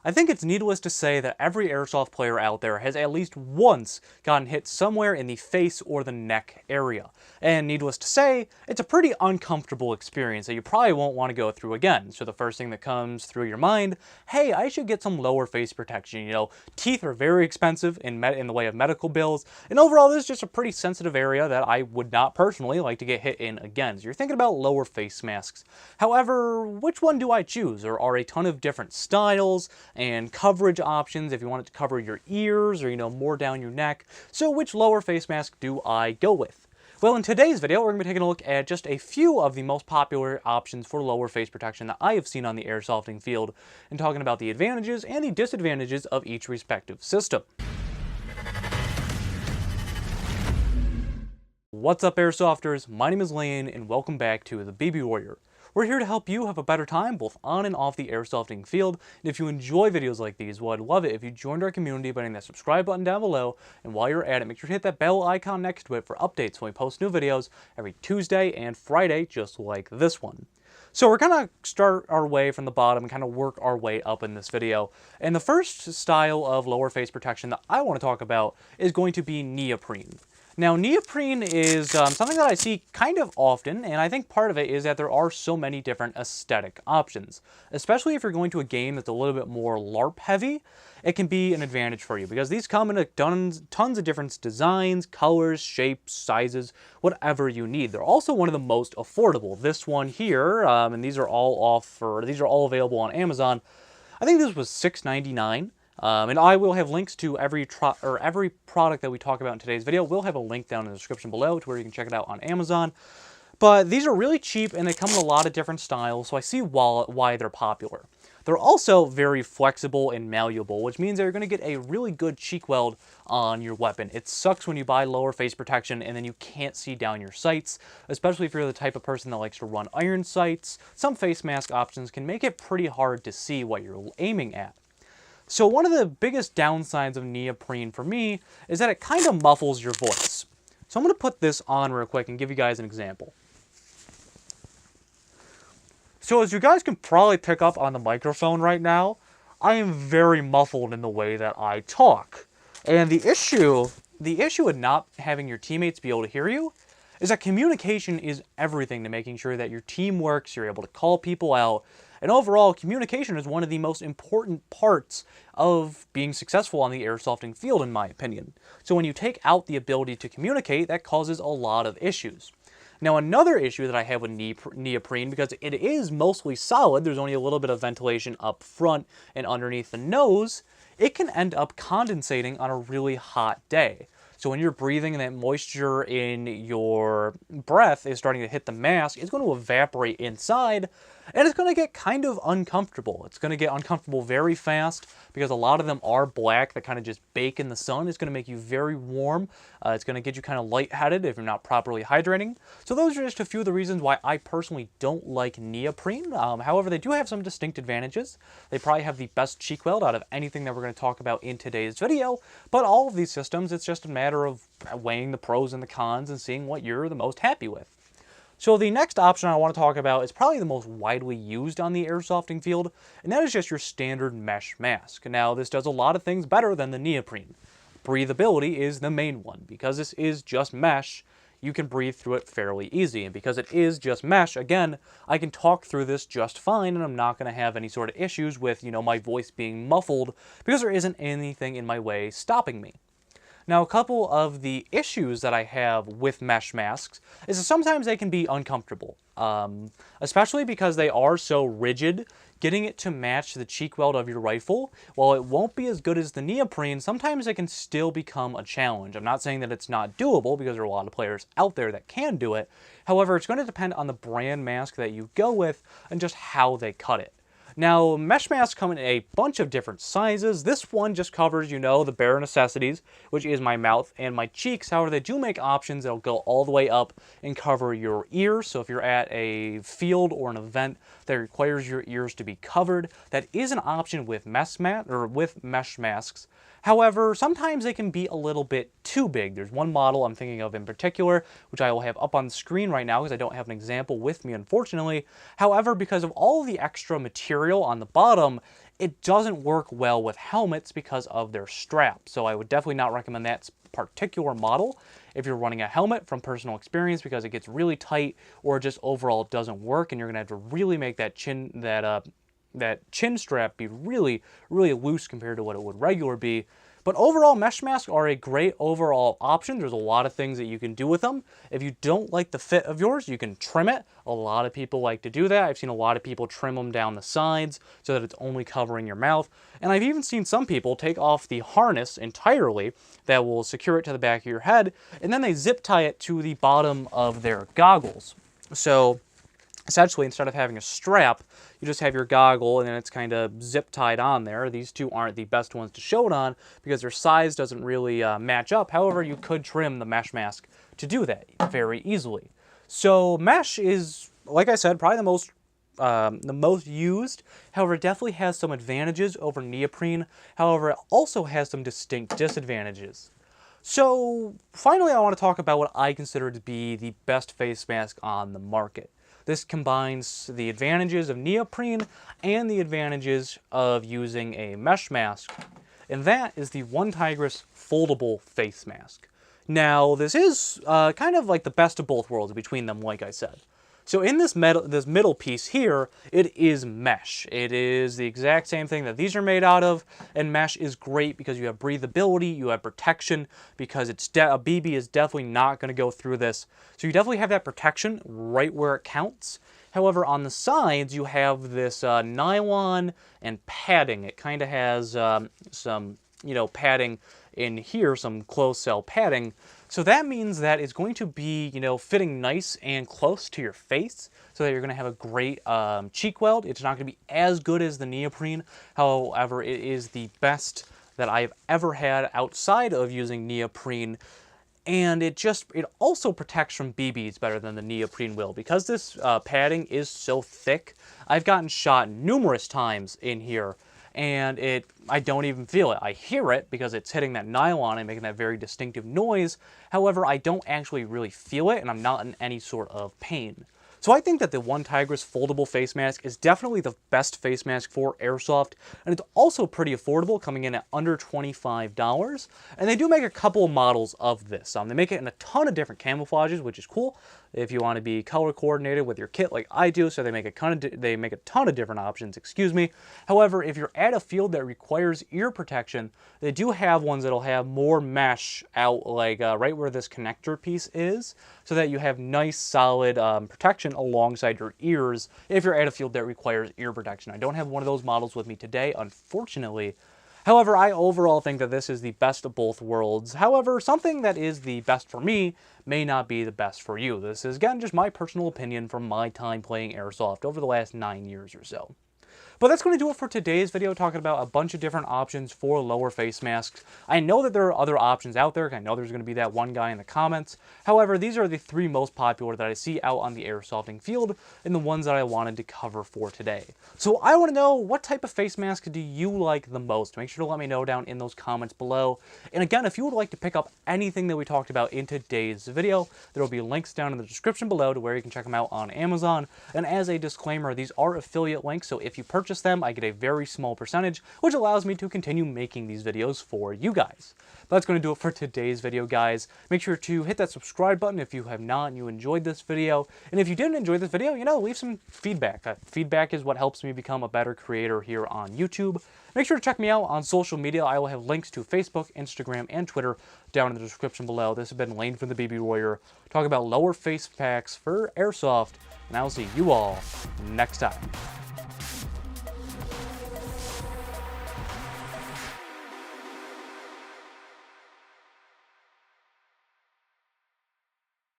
I think it's needless to say that every Airsoft player out there has at least once gotten hit somewhere in the face or the neck area. And needless to say, it's a pretty uncomfortable experience that you probably won't want to go through again. So the first thing that comes through your mind, hey, I should get some lower face protection. You know, teeth are very expensive in the way of medical bills, and overall this is just a pretty sensitive area that I would not personally like to get hit in again. So you're thinking about lower face masks. However, which one do I choose? There are a ton of different styles and coverage options if you want it to cover your ears or, you know, more down your neck. So which lower face mask do I go with? Well, in today's video, we're going to be taking a look at just a few of the most popular options for lower face protection that I have seen on the airsofting field, and talking about the advantages and the disadvantages of each respective system. What's up, Airsofters? My name is Lane, and welcome back to the BB Warrior. We're here to help you have a better time both on and off the airsofting field, and if you enjoy videos like these, well, I'd love it if you joined our community by hitting that subscribe button down below, and while you're at it, make sure to hit that bell icon next to it for updates when we post new videos every Tuesday and Friday, just like this one. So we're going to start our way from the bottom and kind of work our way up in this video. And the first style of lower face protection that I want to talk about is going to be neoprene. Now, neoprene is something that I see kind of often, and I think part of it is that there are so many different aesthetic options. Especially if you're going to a game that's a little bit more LARP heavy, it can be an advantage for you, because these come in tons of different designs, colors, shapes, sizes, whatever you need. They're also one of the most affordable. This one here, and these are all available on Amazon. I think this was $6.99. And I will have links to every product that we talk about in today's video. We'll have a link down in the description below to where you can check it out on Amazon. But these are really cheap, and they come in a lot of different styles, so I see why they're popular. They're also very flexible and malleable, which means that you're going to get a really good cheek weld on your weapon. It sucks when you buy lower face protection and then you can't see down your sights, especially if you're the type of person that likes to run iron sights. Some face mask options can make it pretty hard to see what you're aiming at. So one of the biggest downsides of neoprene for me is that it kind of muffles your voice. So I'm going to put this on real quick and give you guys an example. So as you guys can probably pick up on the microphone right now, I am very muffled in the way that I talk. And the issue with not having your teammates be able to hear you is that communication is everything to making sure that your team works, you're able to call people out, and overall, communication is one of the most important parts of being successful on the airsofting field, in my opinion. So when you take out the ability to communicate, that causes a lot of issues. Now, another issue that I have with neoprene, because it is mostly solid, there's only a little bit of ventilation up front and underneath the nose, it can end up condensating on a really hot day. So when you're breathing and that moisture in your breath is starting to hit the mask, it's going to evaporate inside, and it's going to get kind of uncomfortable. It's going to get uncomfortable very fast because a lot of them are black that kind of just bake in the sun. It's going to make you very warm. It's going to get you kind of lightheaded if you're not properly hydrating. So those are just a few of the reasons why I personally don't like neoprene. However, they do have some distinct advantages. They probably have the best cheek weld out of anything that we're going to talk about in today's video. But all of these systems, it's just a matter of weighing the pros and the cons and seeing what you're the most happy with. So the next option I want to talk about is probably the most widely used on the airsofting field, and that is just your standard mesh mask. Now, this does a lot of things better than the neoprene. Breathability is the main one. Because this is just mesh, you can breathe through it fairly easy. And because it is just mesh, again, I can talk through this just fine, and I'm not going to have any sort of issues with, you know, my voice being muffled, because there isn't anything in my way stopping me. Now, a couple of the issues that I have with mesh masks is that sometimes they can be uncomfortable, especially because they are so rigid. Getting it to match the cheek weld of your rifle, while it won't be as good as the neoprene, sometimes it can still become a challenge. I'm not saying that it's not doable, because there are a lot of players out there that can do it. However, it's going to depend on the brand mask that you go with and just how they cut it. Now, mesh masks come in a bunch of different sizes. This one just covers, you know, the bare necessities, which is my mouth and my cheeks. However, they do make options that'll go all the way up and cover your ears. So if you're at a field or an event that requires your ears to be covered, that is an option with mesh masks. However, sometimes they can be a little bit too big. There's one model I'm thinking of in particular, which I will have up on the screen right now because I don't have an example with me, unfortunately. However, because of all the extra material on the bottom, it doesn't work well with helmets because of their strap. So I would definitely not recommend that particular model if you're running a helmet, from personal experience, because it gets really tight or just overall doesn't work, and you're gonna have to really make that chin strap be really, really loose compared to what it would regular be. But overall, mesh masks are a great overall option. There's a lot of things that you can do with them. If you don't like the fit of yours, you can trim it. A lot of people like to do that. I've seen a lot of people trim them down the sides so that it's only covering your mouth. And I've even seen some people take off the harness entirely that will secure it to the back of your head, and then they zip tie it to the bottom of their goggles. So essentially, instead of having a strap, you just have your goggle and then it's kind of zip tied on there. These two aren't the best ones to show it on because their size doesn't really match up. However, you could trim the mesh mask to do that very easily. So mesh is, like I said, probably the most used. However, it definitely has some advantages over neoprene. However, it also has some distinct disadvantages. So finally, I want to talk about what I consider to be the best face mask on the market. This combines the advantages of neoprene and the advantages of using a mesh mask, and that is the One Tigris foldable face mask. Now, this is kind of like the best of both worlds between them, like I said. So in this middle piece here, it is mesh. It is the exact same thing that these are made out of, and mesh is great because you have breathability, you have protection, because a BB is definitely not going to go through this. So you definitely have that protection right where it counts. However, on the sides, you have this nylon and padding. It kind of has some, padding in here, some closed cell padding. So that means that it's going to be, fitting nice and close to your face so that you're going to have a great cheek weld. It's not going to be as good as the neoprene. However, it is the best that I've ever had outside of using neoprene. And it also protects from BBs better than the neoprene will. Because this padding is so thick, I've gotten shot numerous times in here, and I don't even feel it. I hear it because it's hitting that nylon and making that very distinctive noise. However, I don't actually really feel it, and I'm not in any sort of pain. So I think that the One Tigris foldable face mask is definitely the best face mask for Airsoft, and it's also pretty affordable, coming in at under $25. And they do make a couple of models of this. They make it in a ton of different camouflages, which is cool if you want to be color coordinated with your kit like I do. So they make a ton of different options, excuse me. However, if you're at a field that requires ear protection, they do have ones that'll have more mesh out, like right where this connector piece is, so that you have nice solid protection alongside your ears if you're at a field that requires ear protection. I don't have one of those models with me today, unfortunately. However, I overall think that this is the best of both worlds. However, something that is the best for me may not be the best for you. This is, again, just my personal opinion from my time playing Airsoft over the last 9 years or so. But that's going to do it for today's video, talking about a bunch of different options for lower face masks. I know that there are other options out there. I know there's going to be that one guy in the comments. However, these are the 3 most popular that I see out on the airsofting field, and the ones that I wanted to cover for today. So I want to know, what type of face mask do you like the most? Make sure to let me know down in those comments below. And again, if you would like to pick up anything that we talked about in today's video, there will be links down in the description below to where you can check them out on Amazon. And as a disclaimer, these are affiliate links, so if you purchase them, I get a very small percentage, which allows me to continue making these videos for you guys. But that's going to do it for today's video, guys. Make sure to hit that subscribe button if you have not and you enjoyed this video. And if you didn't enjoy this video, leave some feedback. Feedback is what helps me become a better creator here on YouTube. Make sure to check me out on social media. I will have links to Facebook, Instagram, and Twitter down in the description below. This has been Lane from the BB Warrior, talking about lower face packs for Airsoft, and I will see you all next time.